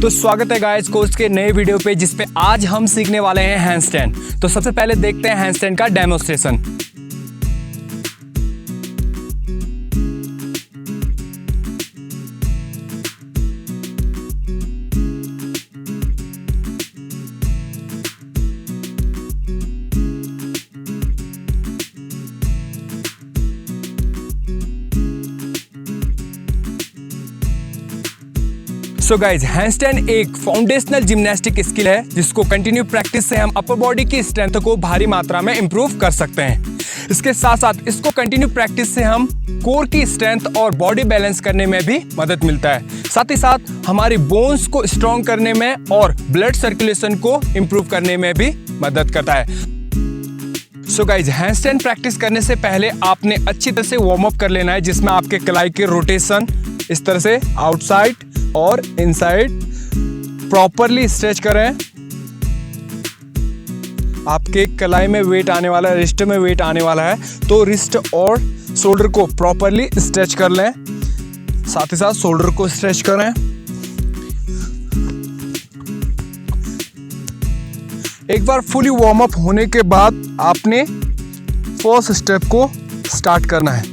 तो स्वागत है गाइस कोर्स के नए वीडियो पे, जिसपे आज हम सीखने वाले हैं हैंडस्टैंड। तो सबसे पहले देखते हैं हैंडस्टैंड का डेमोस्ट्रेशन। सो गाइज, हैंडस्टैंड एक फाउंडेशनल जिम्नास्टिक स्किल है जिसको कंटिन्यू प्रैक्टिस से हम अपर बॉडी की स्ट्रेंथ को भारी मात्रा में इंप्रूव कर सकते हैं। इसके साथ साथ इसको कंटिन्यू प्रैक्टिस से हम कोर की स्ट्रेंथ और बॉडी बैलेंस करने में भी मदद मिलता है। साथ ही साथ हमारी बोन्स को स्ट्रॉन्ग करने में और ब्लड सर्कुलेशन को इंप्रूव करने में भी मदद करता है। सो गाइज, हैंडस्टैंड प्रैक्टिस करने से पहले आपने अच्छी तरह से वार्म अप कर लेना है, जिसमें आपके कलाई के रोटेशन इस तरह से आउटसाइड और इनसाइड प्रॉपरली स्ट्रेच करें। आपके कलाई में वेट आने वाला है, रिस्ट में वेट आने वाला है, तो रिस्ट और शोल्डर को प्रॉपरली स्ट्रेच कर लें। साथ ही साथ शोल्डर को स्ट्रेच करें। एक बार फुली वार्म अप होने के बाद आपने फर्स्ट स्टेप को स्टार्ट करना है।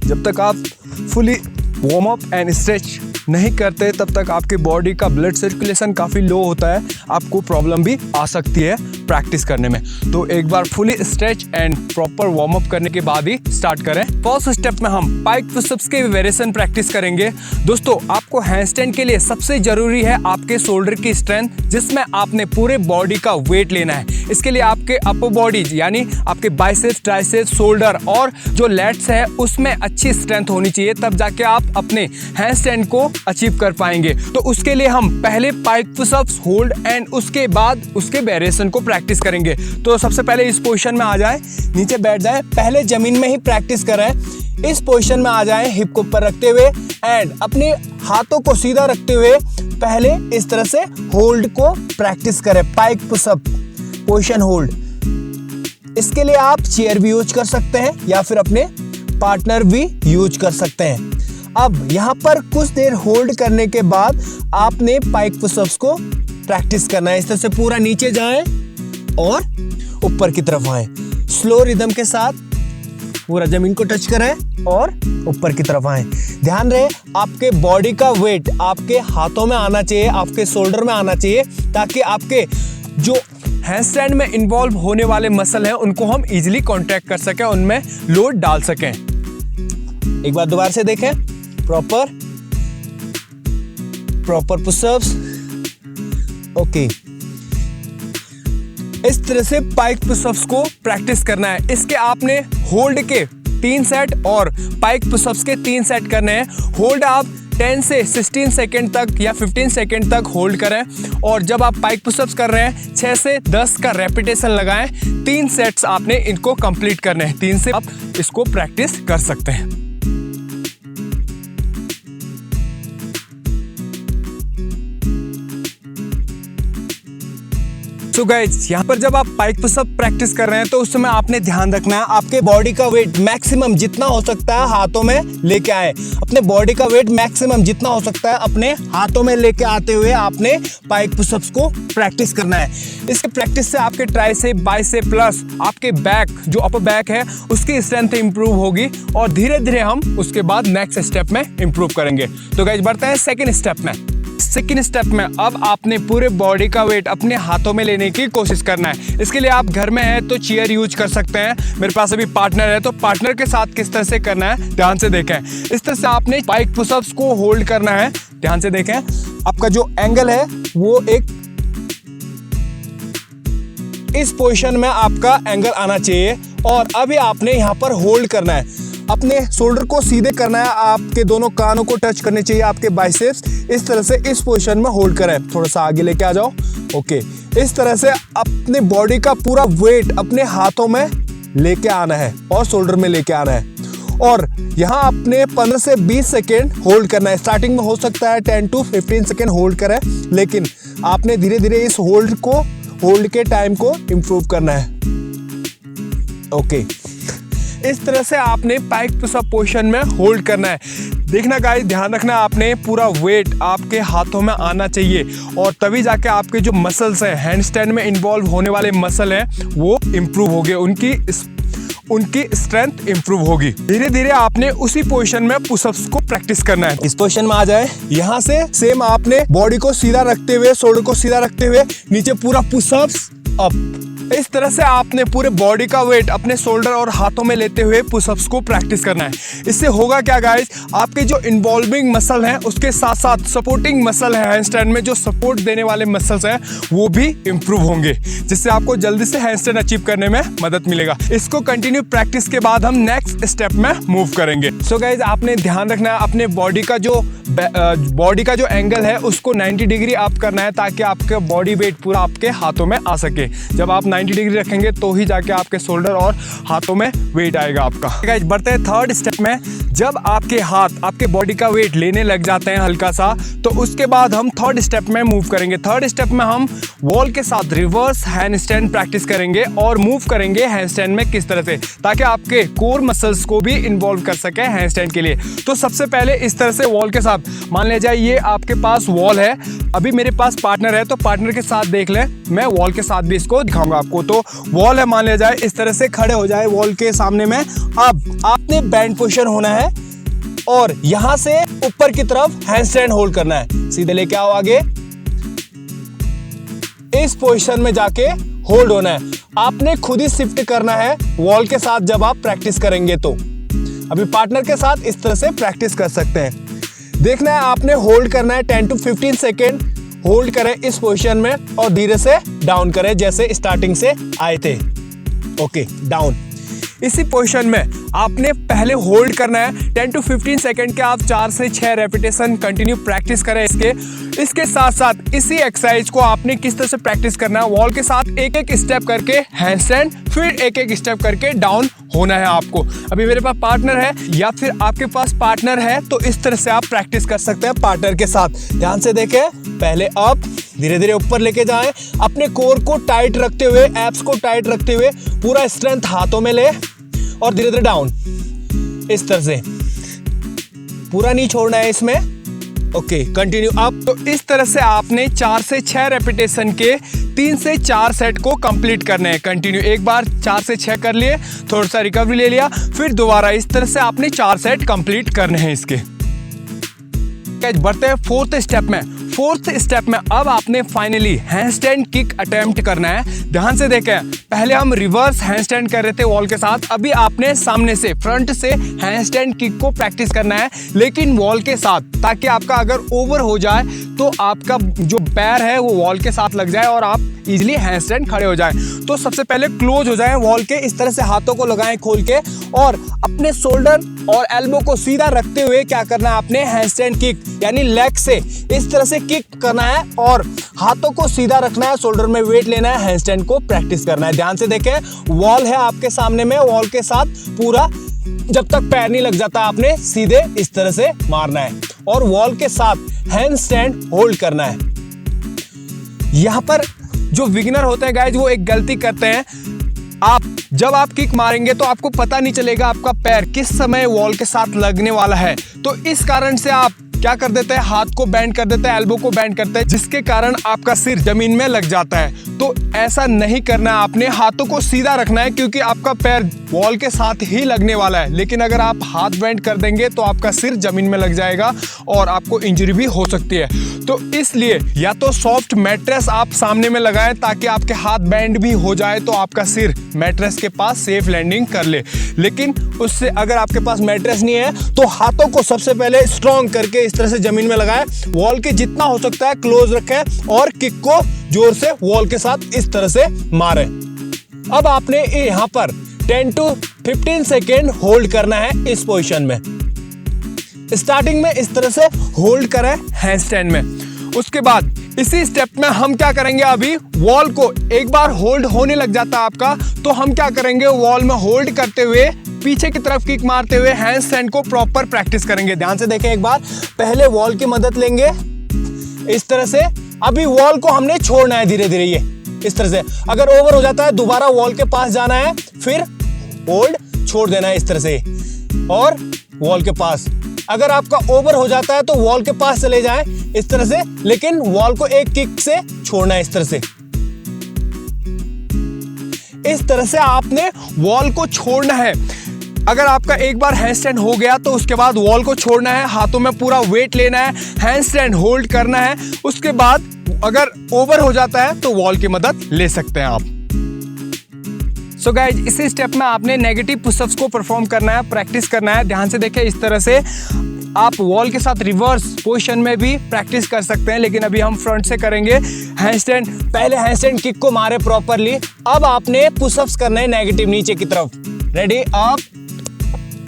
जब तक आप fully warm up and stretch नहीं करते तब तक आपकी बॉडी का ब्लड सर्कुलेशन काफ़ी लो होता है, आपको प्रॉब्लम भी आ सकती है प्रैक्टिस करने में। तो एक बार fully stretch and proper warm up करने के बाद ही स्टार्ट करें। फर्स्ट स्टेप में हम पाइक पुशअप्स के वेरिएशन प्रैक्टिस करेंगे। दोस्तों, आपको हैंडस्टैंड के लिए सबसे जरूरी है आपके शोल्डर की स्ट्रेंथ, जिसमें आपने पूरे बॉडी का वेट लेना है। इसके लिए आपके अपर बॉडी यानी आपके बाइसेप्स, ट्राइसेप्स, शोल्डर और जो लैट्स है उसमें अच्छी स्ट्रेंथ होनी चाहिए, तब जाके आप अपने हैंडस्टैंड को अचीव कर पाएंगे। तो उसके लिए हम पहले पाइक पुशअप्स, होल्ड एंड उसके बाद उसके वेरिएशन को प्रैक्टिस करेंगे। तो सबसे पहले इस पोजीशन में आ जाए, नीचे बैठ जाए, पहले जमीन में ही प्रैक्टिस करें। इस पोजीशन में आ जाए, हिप को ऊपर रखते हुए एंड अपने हाथों को सीधा रखते हुए पहले इस तरह से होल्ड को प्रैक्टिस करें। पाइक पुशअप पोजीशन होल्ड। इसके लिए आप चेयर भी यूज कर सकते हैं या फिर अपने पार्टनर भी यूज कर सकते हैं। अब यहाँ पर कुछ देर होल्ड करने के बाद आपने पाइक पुशअप्स को प्रैक्टिस करना है। इस तरह से पूरा नीचे जाएं और ऊपर की तरफ आएं। स्लो रिदम के साथ पूरा जमीन को टच करें और ऊपर की तरफ आएं। ध्यान रहे आपके बॉडी का वेट आपके हाथों में आना चाहिए, आपके शोल्डर में आना चाहिए, ताकि आपके जो हैंडस्टैंड में इन्वॉल्व होने वाले मसल हैं उनको हम इजीली कॉन्ट्रैक्ट कर सकें, उनमें लोड डाल सकें। एक बार दोबारा से देखें, प्रॉपर पुशअप्स। ओके, इस तरह से पाइक पुशअप्स को प्रैक्टिस करना है। इसके आपने होल्ड के 3 सेट और पाइक पुशअप्स के 3 सेट करने हैं। होल्ड आप 10 से 16 सेकेंड तक या 15 सेकेंड तक होल्ड करें, और जब आप पाइक पुशअप्स कर रहे हैं 6 से 10 का रेपिटेशन लगाएं। 3 सेट्स आपने इनको कंप्लीट करने हैं। 3 से आप इसको प्रैक्टिस कर सकते हैं। सो गाइज, यहाँ पर जब आप पाइक पुशअप प्रैक्टिस कर रहे हैं तो उस समय आपने ध्यान रखना है आपके बॉडी का वेट मैक्सिमम जितना हो सकता है हाथों में लेके आए। अपने बॉडी का वेट मैक्सिमम जितना हो सकता है अपने हाथों में लेके आते हुए आपने पाइक पुशअप्स को प्रैक्टिस करना है। इसके प्रैक्टिस से आपके ट्राइसेप, बाइसेप प्लस आपके बैक जो अपर बैक है उसकी स्ट्रेंथ इंप्रूव होगी, और धीरे धीरे हम उसके बाद नेक्स्ट स्टेप में इंप्रूव करेंगे। तो गाइज, बढ़ते हैं सेकेंड स्टेप में। सेकेंड स्टेप में अब आपने पूरे बॉडी का वेट अपने हाथों में लेने की कोशिश करना है। इसके लिए आप घर में हैं तो चेयर यूज कर सकते हैं। मेरे पास अभी पार्टनर है तो पार्टनर के साथ किस तरह से करना है ध्यान से देखें। इस तरह से आपने पाइक पुशअप्स को होल्ड करना है। ध्यान से देखें, आपका जो एंगल है वो एक इस पोजीशन में आपका एंगल आना चाहिए, और अभी आपने यहाँ पर होल्ड करना है। अपने शोल्डर को सीधे करना है, आपके दोनों कानों को टच करने चाहिए आपके बाइसेप्स। इस तरह से इस पोजीशन में होल्ड करें। थोड़ा सा आगे लेके आ जाओ। ओके, इस तरह से अपने बॉडी का पूरा वेट अपने हाथों में लेके आना है और शोल्डर में लेके आना है, और यहाँ आपने 15 से 20 सेकेंड होल्ड करना है। स्टार्टिंग में हो सकता है 10 to 15 सेकेंड होल्ड करें, लेकिन आपने धीरे धीरे इस होल्ड के टाइम को इंप्रूव करना है। ओके, इस तरह से आपने पाइक पुशअप पोजीशन में होल्ड करना है। देखना गाइस, ध्यान रखना आपने पूरा वेट आपके हाथों में आना चाहिए और तभी जाके आपके जो मसल्स हैं, हैंडस्टैंड में इन्वॉल्व होने वाले मसल हैं, वो इम्प्रूव होंगे, उनकी स्ट्रेंथ इंप्रूव होगी। धीरे धीरे आपने उसी पोजीशन में पुशअप्स को प्रैक्टिस करना है। इस पोजीशन में आ जाए, यहाँ से सेम आपने बॉडी को सीधा रखते हुए, शोल्डर को सीधा रखते हुए नीचे पूरा पुशअप्स अप। इस तरह से आपने पूरे बॉडी का वेट अपने शोल्डर और हाथों में लेते हुए पुशअप्स को प्रैक्टिस करना है। इससे होगा क्या गाइस, आपके जो इन्वॉल्विंग मसल हैं उसके साथ साथ सपोर्टिंग मसल है हैंडस्टैंड में, जो सपोर्ट देने वाले मसल्स हैं वो भी इंप्रूव होंगे, जिससे आपको जल्दी से हैंडस्टैंड अचीव करने में मदद मिलेगा। इसको कंटिन्यू प्रैक्टिस के बाद हम नेक्स्ट स्टेप में मूव करेंगे। सो गाइस, आपने ध्यान रखना है अपने बॉडी का जो एंगल है उसको 90 डिग्री अप करना है, ताकि आपका बॉडी वेट पूरा आपके हाथों में आ सके। जब आप 90 डिग्री रखेंगे तो ही जाके आपके शोल्डर और हाथों में वेट आएगा आपका। गाइस, बढ़ते हैं थर्ड स्टेप में। जब आपके हाथ आपके बॉडी का वेट लेने लग जाते हैं हल्का सा, तो उसके बाद हम थर्ड स्टेप में मूव करेंगे। थर्ड स्टेप में हम वॉल के साथ रिवर्स हैंडस्टैंड प्रैक्टिस करेंगे और मूव करेंगे हैंडस्टैंड में किस तरह से, ताकि आपके कोर मसल्स को भी इन्वॉल्व कर सके हैंडस्टैंड के लिए। तो सबसे पहले इस तरह से वॉल के साथ, मान लिया जाए ये आपके पास वॉल है, अभी मेरे पास पार्टनर है, तो पार्टनर के साथ देख लें, मैं वॉल के साथ भी इसको दिखाऊंगा आपको। तो वॉल है, मान लिया जाए इस तरह से खड़े हो जाए वॉल के सामने में। अब आपने बैंड पोजीशन होना है और यहां से ऊपर की तरफ हैंडस्टैंड होल्ड करना है। सीधे लेके आओ आगे, इस पोजीशन में जाके होल्ड होना है। आपने खुद ही शिफ्ट करना है वॉल के साथ जब आप प्रैक्टिस करेंगे। तो अभी पार्टनर के साथ इस तरह से प्रैक्टिस कर सकते हैं। देखना है आपने होल्ड करना है 10 to 15 सेकेंड होल्ड करें इस पोजीशन में और धीरे से डाउन करें जैसे स्टार्टिंग से आए थे। Okay, down. इसी पोजीशन में आपने पहले होल्ड करना है 10 to 15 सेकेंड के। आप 4 से 6 रेपिटेशन कंटिन्यू प्रैक्टिस करें इसके साथ साथ इसी एक्सरसाइज को आपने किस तरह से प्रैक्टिस करना है, वॉल के साथ एक एक स्टेप करके हैंडस्टैंड, फिर एक एक स्टेप करके डाउन होना है आपको। अभी मेरे पास पार्टनर है या फिर आपके पास पार्टनर है तो इस तरह से आप प्रैक्टिस कर सकते हैं पार्टनर के साथ। ध्यान से देखें, पहले अप, धीरे धीरे ऊपर लेके जाएं, अपने कोर को टाइट रखते हुए, एब्स को टाइट रखते हुए पूरा स्ट्रेंथ हाथों में ले और धीरे धीरे डाउन। इस तरह से पूरा नहीं छोड़ना है इसमें। Okay, continue up. तो इस तरह से आपने 4 से 6 रेपिटेशन के 3 से 4 सेट को कंप्लीट करने हैं कंटिन्यू। एक बार 4 से 6 कर लिए, थोड़ा सा रिकवरी ले लिया, फिर दोबारा इस तरह से आपने 4 सेट कंप्लीट करने हैं इसके। बढ़ते हैं फोर्थ स्टेप में। फोर्थ स्टेप में अब आपने फाइनली हैंडस्टैंड किक अटेम्प्ट करना है। ध्यान से देखें, पहले हम रिवर्स हैंडस्टैंड कर रहे थे वॉल के साथ, अभी आपने सामने से फ्रंट से हैंडस्टैंड किक को प्रैक्टिस करना है, लेकिन वॉल के साथ, ताकि आपका अगर ओवर हो जाए तो आपका जो पैर है वो वॉल के साथ लग जाए और आप इजीली हैंडस्टैंड खड़े हो जाएं। तो सबसे पहले क्लोज हो जाएं वॉल के, इस तरह से हाथों को लगाएं खोल के और अपने शोल्डर और एल्बो को सीधा रखते हुए क्या करना है, आपने हैंडस्टैंड किक यानी लेग से इस तरह से किक करना है और हाथों को सीधा रखना है, शोल्डर में वेट लेना है, हैंडस्टैंड को प्रैक्टिस करना है। ध्यान से देखें, वॉल है आपके सामने में, वॉल के साथ पूरा जब तक पैर नहीं लग जाता आपने सीधे इस तरह से मारना है और वॉल के साथ हैंडस्टैंड होल्ड करना है। यहां पर जो बिगिनर होते हैं गाइज, वो एक गलती करते हैं। जब आप किक मारेंगे तो आपको पता नहीं चलेगा आपका पैर किस समय वॉल के साथ लगने वाला है, तो इस कारण से आप क्या कर देते हैं, हाथ को बैंड कर देते हैं, एल्बो को बैंड करते हैं, जिसके कारण आपका सिर जमीन में लग जाता है। तो ऐसा नहीं करना है, आपने हाथों को सीधा रखना है क्योंकि आपका पैर वॉल के साथ ही लगने वाला है। लेकिन अगर आप हाथ बैंड कर देंगे तो आपका सिर जमीन में लग जाएगा और आपको इंजरी भी हो सकती है। तो इसलिए या तो सॉफ्ट मैट्रेस आप सामने में लगाएं ताकि आपके हाथ बैंड भी हो जाए तो आपका सिर मैट्रेस के पास सेफ लैंडिंग कर ले। लेकिन उससे अगर आपके पास मैट्रेस नहीं है तो हाथों को सबसे पहले स्ट्रॉन्ग करके इस तरह से जमीन में लगाएं, वॉल के जितना हो सकता है क्लोज रखें और किक को जोर से वॉल के साथ इस तरह से मारें। अब आपने यहां पर 10 to 15 सेकेंड होल्ड करना है इस पोजीशन में। स्टार्टिंग में इस तरह से होल्ड करें हैंडस्टैंड में। उसके बाद इसी स्टेप में हम क्या करेंगे, अभी वॉल को एक बार होल्ड होने लग जाता है आपका, तो हम क्या करेंगे, वॉल में होल्ड करते हुए पीछे की तरफ किक मारते हुए हैंडस्टैंड को प्रॉपर प्रैक्टिस करेंगे। ध्यान से देखें, एक बार पहले वॉल की मदद लेंगे इस तरह से। अभी वॉल को हमने छोड़ना है धीरे धीरे, ये इस तरह से। अगर ओवर हो जाता है दोबारा वॉल के पास जाना है, फिर होल्ड छोड़ देना है इस तरह से और वॉल के पास। अगर आपका ओवर हो जाता है तो वॉल के पास चले जाएं इस तरह से, लेकिन वॉल को एक किक से छोड़ना है इस तरह से। इस तरह से आपने वॉल को छोड़ना है। अगर आपका एक बार हैंडस्टैंड हो गया तो उसके बाद वॉल को छोड़ना है, हाथों में पूरा वेट लेना है, हैंडस्टैंड होल्ड करना है। उसके बाद अगर ओवर हो जाता है तो वॉल की मदद ले सकते हैं आप। सो गाइज, इसी स्टेप में आपने नेगेटिव पुशअप्स को परफॉर्म करना है, प्रैक्टिस करना है। ध्यान से देखें, इस तरह से आप वॉल के साथ रिवर्स पोजीशन में भी प्रैक्टिस कर सकते हैं, लेकिन अभी हम फ्रंट से करेंगे हैंडस्टैंड। पहले हैंडस्टैंड किक को मारे प्रॉपरली, अब आपने पुशअप्स करना है नेगेटिव नीचे की तरफ। रेडी, आप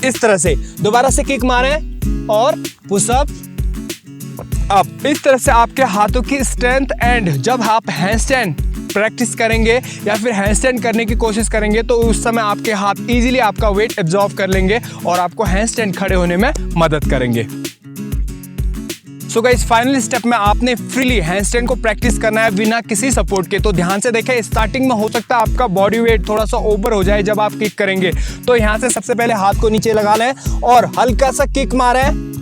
इस तरह से दोबारा से किक मारे और पुशअप अप। इस तरह से आपके हाथों की स्ट्रेंथ एंड जब आप हैंडस्टैंड प्रैक्टिस करेंगे या फिर हैंडस्टैंड करने की कोशिश करेंगे तो उस समय आपके हाथ इजीली आपका वेट एब्जॉर्ब कर लेंगे और आपको हैंडस्टैंड खड़े होने में मदद करेंगे। सो गाइस, फाइनल स्टेप में आपने फ्रीली हैंडस्टैंड को प्रैक्टिस करना है बिना किसी सपोर्ट के। तो ध्यान से देखें, स्टार्टिंग में हो सकता है आपका बॉडी वेट थोड़ा सा ओवर हो जाए जब आप किक करेंगे। तो यहाँ से सबसे पहले हाथ को नीचे लगा लें और हल्का सा किक मारें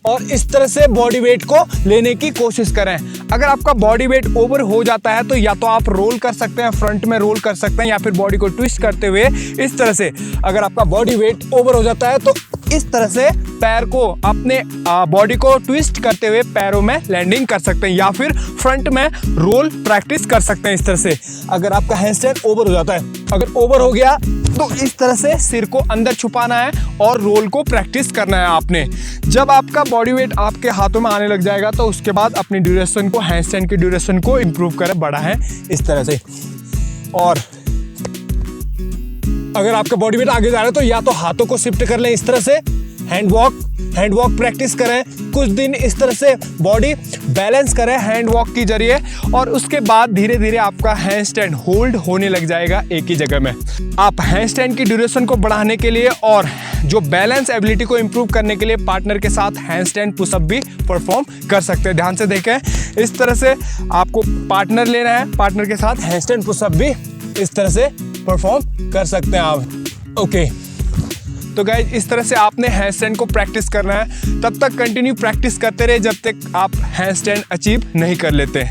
और इस तरह से बॉडी वेट को लेने की कोशिश करें। अगर आपका बॉडी वेट ओवर हो जाता है तो या तो आप रोल कर सकते हैं, फ्रंट में रोल कर सकते हैं, या फिर बॉडी को ट्विस्ट करते हुए इस तरह से। अगर आपका बॉडी वेट ओवर हो जाता है तो इस तरह से पैर को अपने बॉडी को ट्विस्ट करते हुए पैरों में लैंडिंग कर सकते हैं, या फिर फ्रंट में रोल प्रैक्टिस कर सकते हैं इस तरह से। अगर आपका हैंडस्टैंड ओवर हो जाता है, अगर ओवर हो गया तो इस तरह से सिर को अंदर छुपाना है और रोल को प्रैक्टिस करना है आपने। जब आपका बॉडी वेट आपके हाथों में आने लग जाएगा तो उसके बाद अपनी ड्यूरेशन को, हैंडस्टैंड की ड्यूरेशन को इंप्रूव करें, बढ़ाएं इस तरह से। और अगर आपका बॉडी वेट आगे जा रहा है तो या तो हाथों को शिफ्ट कर लें इस तरह से, हैंड वॉक प्रैक्टिस करें कुछ दिन इस तरह से, बॉडी बैलेंस करें हैंड वॉक की जरिए, और उसके बाद धीरे धीरे आपका हैंडस्टैंड होल्ड होने लग जाएगा एक ही जगह में। आप हैंडस्टैंड की ड्यूरेशन को बढ़ाने के लिए और जो बैलेंस एबिलिटी को इंप्रूव करने के लिए पार्टनर के साथ हैंडस्टैंड पुशअप भी परफॉर्म कर सकते हैं। ध्यान से देखें, इस तरह से आपको पार्टनर लेना है, पार्टनर के साथ हैंडस्टैंड पुशअप भी इस तरह से परफॉर्म कर सकते हैं आप। ओके, तो गाइज, इस तरह से आपने हैंडस्टैंड को प्रैक्टिस करना है। तब तक कंटिन्यू प्रैक्टिस करते रहे जब तक आप हैंडस्टैंड अचीव नहीं कर लेते।